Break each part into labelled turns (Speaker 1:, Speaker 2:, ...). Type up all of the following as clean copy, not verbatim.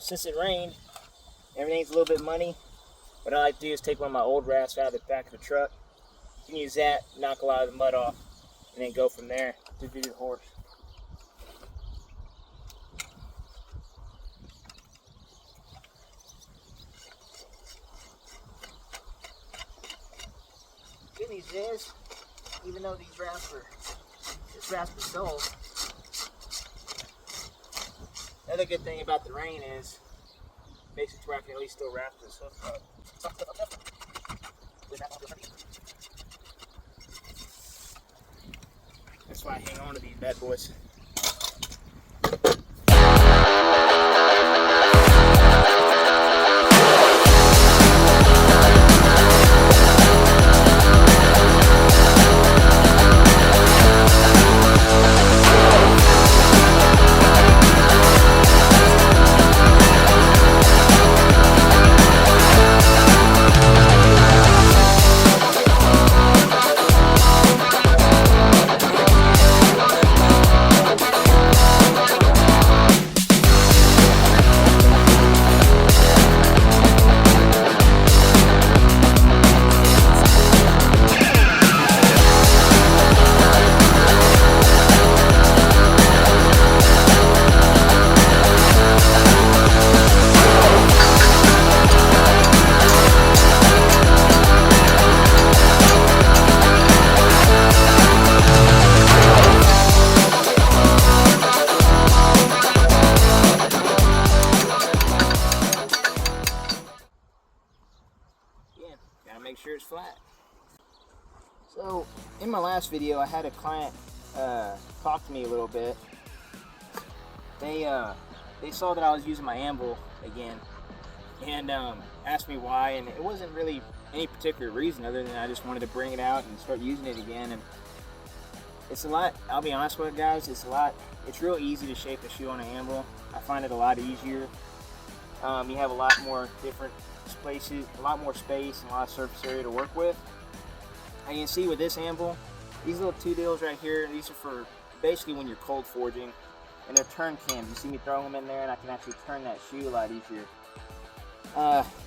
Speaker 1: since it rained, everything's a little bit muddy. What I like to do is take one of my old rafts out of the back of the truck. You can use that, knock a lot of the mud off, and then go from there to do the horse. Good news is, even though this rasp is sold, another good thing about the rain is, makes it to where I can at least still rasp this hoof up. That's why I hang on to these bad boys. Gotta make sure it's flat. So in my last video, I had a client talk to me a little bit. They saw that I was using my anvil again and asked me why, and it wasn't really any particular reason other than I just wanted to bring it out and start using it again. And it's a lot, I'll be honest with you guys, it's real easy to shape a shoe on an anvil. I find it a lot easier. You have a lot more different places, a lot more space and a lot of surface area to work with. And you can see with this anvil, these little two deals right here, these are for basically when you're cold forging, and they're turn cams. You see me throw them in there and I can actually turn that shoe a lot easier.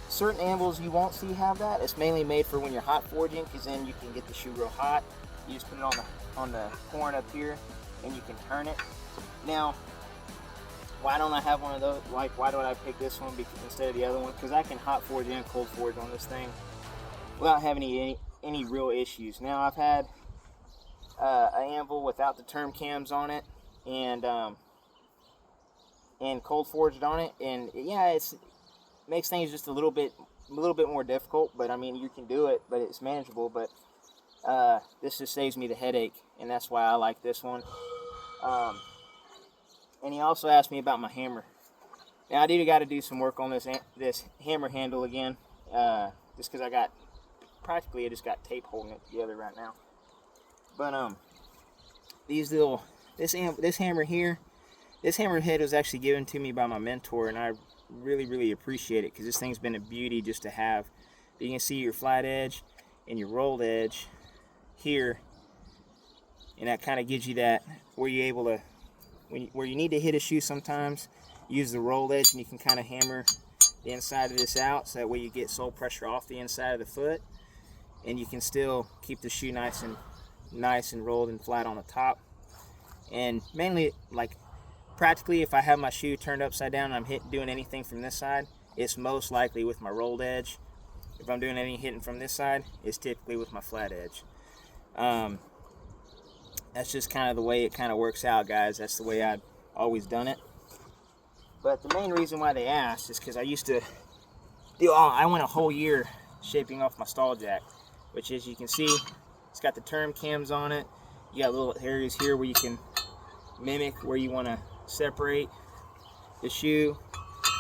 Speaker 1: Certain anvils you won't see have that. It's mainly made for when you're hot forging, because then you can get the shoe real hot. You just put it on the horn up here and you can turn it. Now, why don't I have one of those? Like, why don't I pick this one instead of the other one? Because I can hot forge and cold forge on this thing without having any real issues. Now, I've had an anvil without the term cams on it and cold forged on it, and yeah, it makes things just a little bit more difficult. But I mean, you can do it, but it's manageable. But this just saves me the headache, and that's why I like this one. And he also asked me about my hammer. Now I got to do some work on this hammer handle again, just because I just got tape holding it together right now. But this hammer here, this hammer head was actually given to me by my mentor, and I really appreciate it, because this thing's been a beauty just to have. You can see your flat edge and your rolled edge here, and that kind of gives you that where you're able to, where you need to hit a shoe sometimes, use the rolled edge, and you can kind of hammer the inside of this out, so that way you get sole pressure off the inside of the foot, and you can still keep the shoe nice and rolled and flat on the top. And mainly, like, practically, if I have my shoe turned upside down and I'm doing anything from this side, it's most likely with my rolled edge. If I'm doing any hitting from this side, it's typically with my flat edge. That's just kind of the way it kind of works out, guys. That's the way I've always done it. But the main reason why they asked is because I used to I went a whole year shaping off my stall jack, which, as you can see, it's got the term cams on it. You got little areas here where you can mimic where you want to separate the shoe.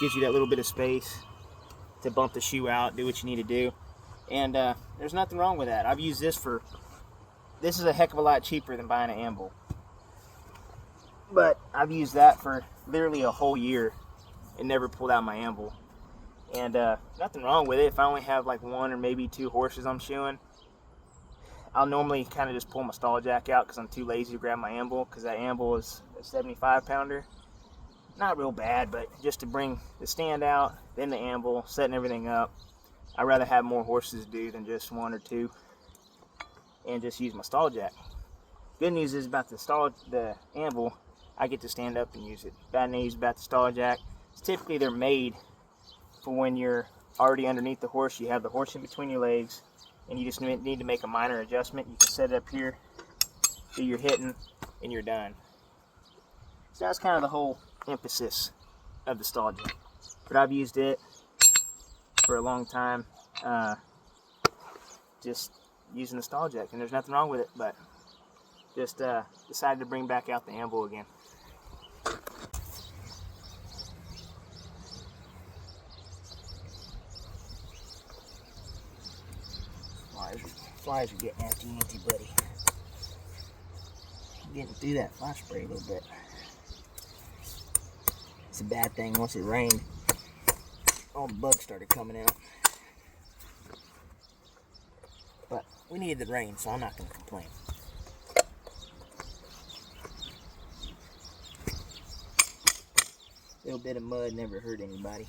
Speaker 1: Gives you that little bit of space to bump the shoe out, do what you need to do. And there's nothing wrong with that. I've used this this is a heck of a lot cheaper than buying an anvil. But I've used that for literally a whole year and never pulled out my anvil. And nothing wrong with it. If I only have like one or maybe two horses I'm shoeing, I'll normally kind of just pull my stall jack out because I'm too lazy to grab my anvil, because that anvil is a 75 pounder. not real bad, but just to bring the stand out, then the anvil, setting everything up. I'd rather have more horses to do than just one or two, and just use my stall jack. Good news is about the anvil, I get to stand up and use it. Bad news about the stall jack, is typically they're made for when you're already underneath the horse. You have the horse in between your legs, and you just need to make a minor adjustment. You can set it up here, do your hitting, and you're done. So that's kind of the whole emphasis of the stall jack. But I've used it for a long time, just using the stall jack, and there's nothing wrong with it, but just decided to bring back out the anvil again. Flies are getting after you, buddy. I'm getting through that fly spray a little bit. It's a bad thing. Once it rained, all the bugs started coming out. But we needed the rain, so I'm not going to complain. A little bit of mud never hurt anybody.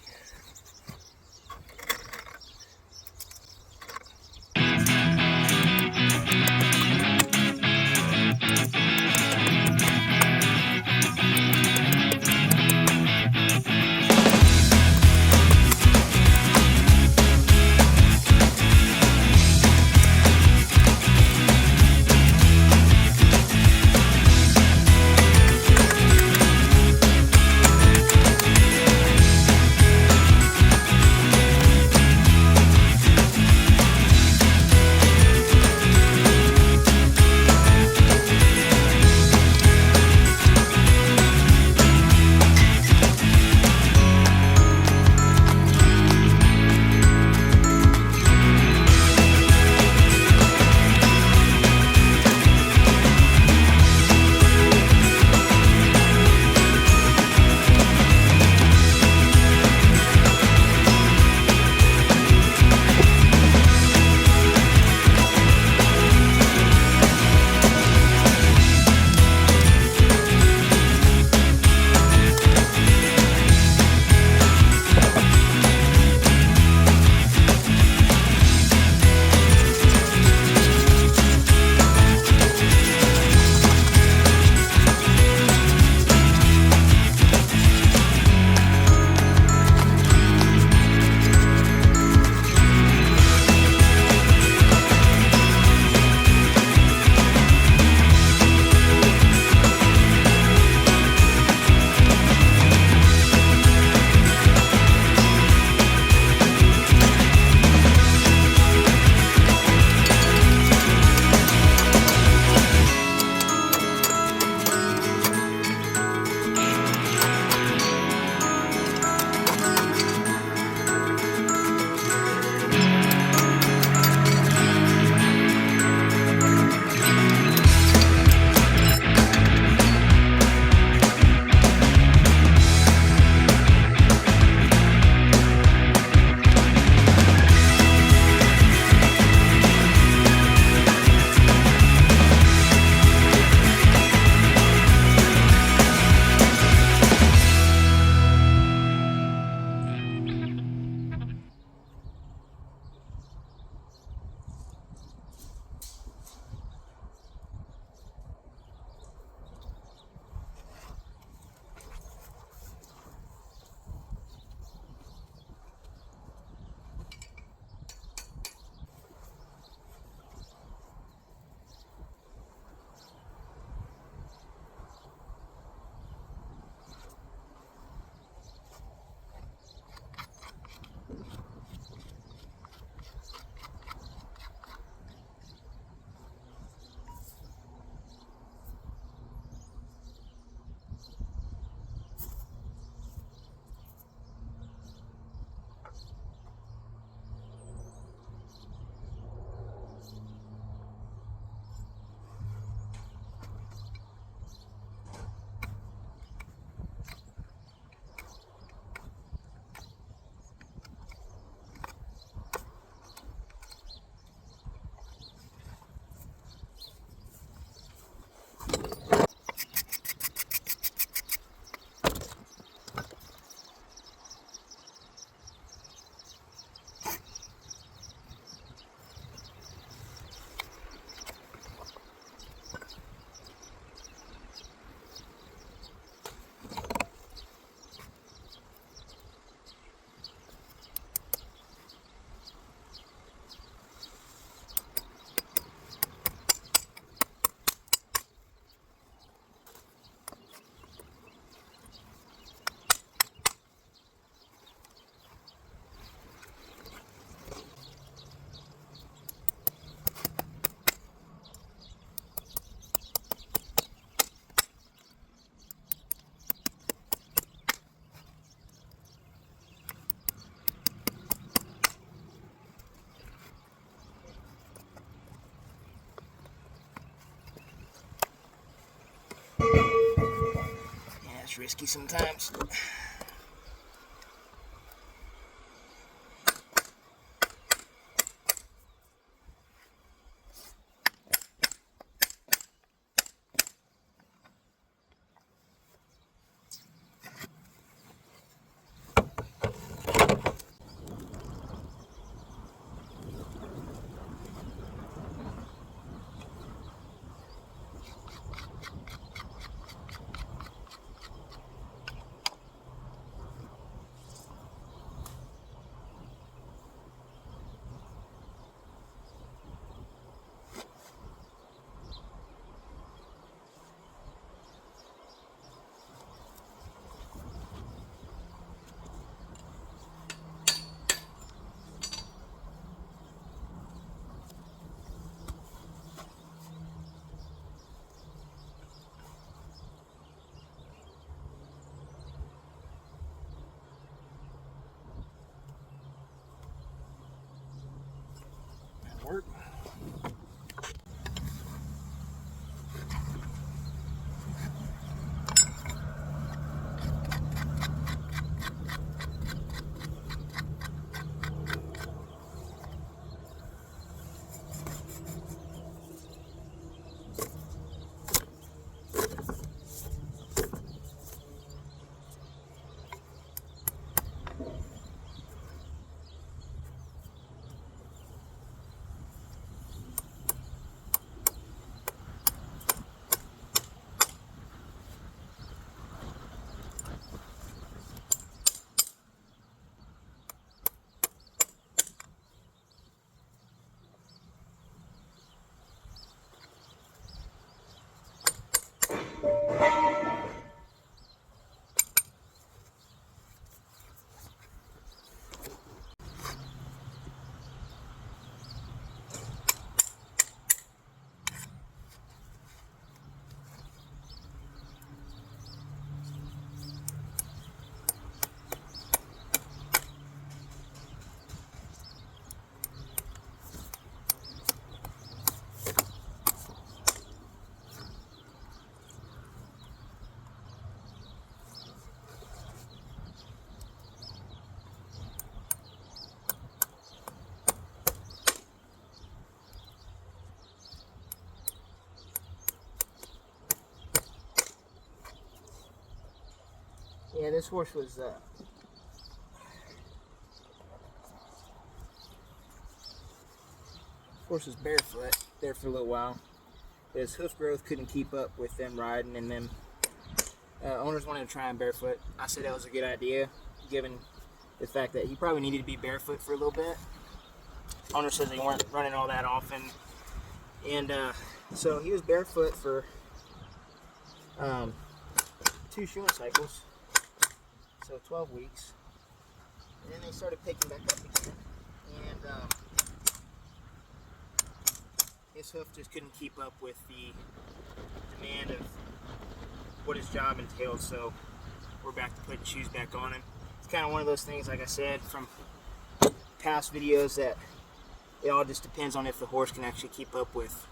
Speaker 1: It's risky sometimes. Work. Yeah, this horse was barefoot there for a little while. His hoof growth couldn't keep up with them riding, and them owners wanted to try him barefoot. I said that was a good idea, given the fact that he probably needed to be barefoot for a little bit. Owner says they weren't running all that often, and so he was barefoot for 2 shoeing cycles, so 12 weeks, and then they started picking back up again, and his hoof just couldn't keep up with the demand of what his job entailed, so we're back to putting shoes back on him. It's kind of one of those things, like I said, from past videos, that it all just depends on if the horse can actually keep up with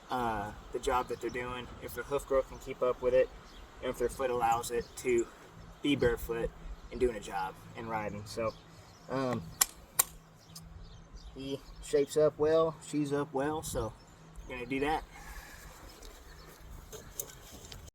Speaker 1: the job that they're doing, if their hoof growth can keep up with it, and if their foot allows it to be barefoot and doing a job and riding. So he shapes up well, shoes up well, so we're gonna do that.